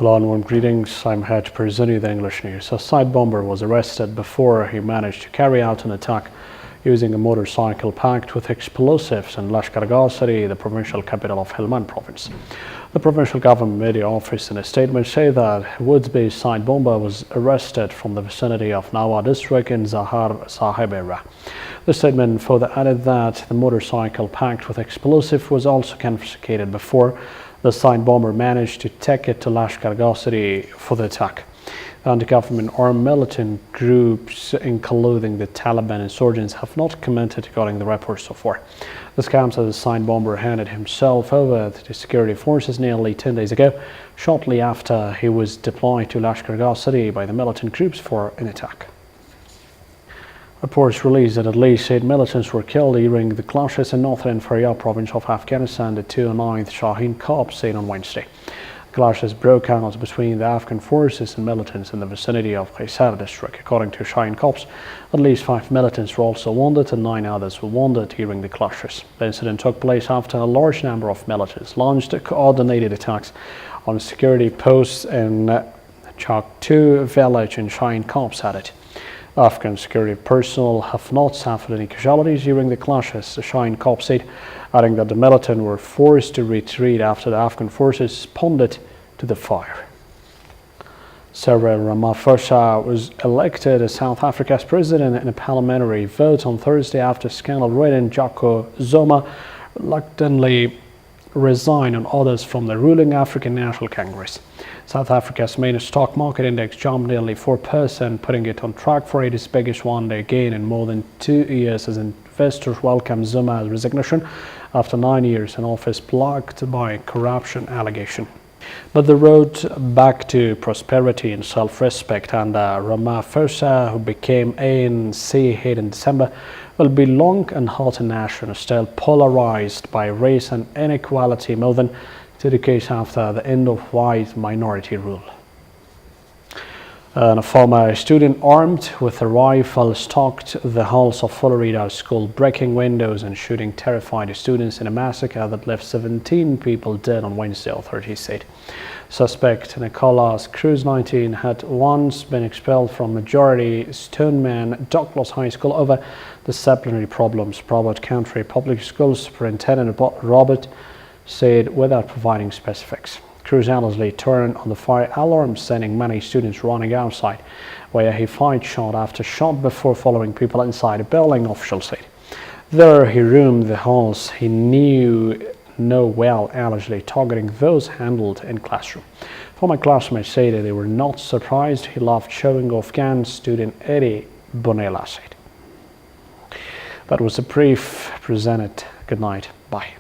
Hello and warm greetings. I'm here to present you the English news. A side bomber was arrested before he managed to carry out an attack using a motorcycle packed with explosives in Lashkar City, the provincial capital of Helmand province. The provincial government media office in a statement say that Woods-based side bomber was arrested from the vicinity of Nawroz district in Zahar Sahib area. The statement further added that the motorcycle packed with explosive was also confiscated before the side bomber managed to take it to Lashkar City for the attack. Anti-government armed militant groups, including the Taliban insurgents, have not commented regarding the reports so far. This comes as the side bomber handed himself over to security forces nearly 10 days ago, shortly after he was deployed to Lashkar City by the militant groups for an attack. Reports released that at least 8 militants were killed during the clashes in northern Faryab province of Afghanistan, the 209th Shaheen Corps said on Wednesday. Clashes broke out between the Afghan forces and militants in the vicinity of Qaisar district. According to Shaheen Corps, at least 5 militants were also wounded and 9 others were wounded during the clashes. The incident took place after a large number of militants launched coordinated attacks on security posts in Chaktu village, and Shaheen Corps added. Afghan security personnel have not suffered any casualties during the clashes, the Shaheen Corps said, adding that the militants were forced to retreat after the Afghan forces responded to the fire. Cyril Ramaphosa was elected as South Africa's president in a parliamentary vote on Thursday after scandal-ridden Jacob Zuma reluctantly resigned on orders from the ruling African National Congress. South Africa's main stock market index jumped nearly 4%, putting it on track for its biggest one-day gain in more than 2 years as investors welcome Zuma's resignation after 9 years in office plagued by corruption allegation. But the road back to prosperity and self-respect under Ramaphosa, who became ANC head in December, will be long and hot in nation, still polarized by race and inequality more than 2 decades after the end of white minority rule. And a former student armed with a rifle stalked the halls of Florida school, breaking windows and shooting terrified students in a massacre that left 17 people dead on Wednesday, authorities said. Suspect Nicholas Cruz, 19, had once been expelled from majority Stoneman Douglas High School over disciplinary problems. Probert County Public Schools Superintendent Robert said without providing specifics. Cruz allegedly turned on the fire alarm, sending many students running outside, where he fired shot after shot before following people inside a building, officials said. There he roamed the halls he knew well, allegedly targeting those handled in classroom. Former classmates say that they were not surprised. He loved showing off guns, student Eddie Bonella said. That was a brief presented. Good night. Bye.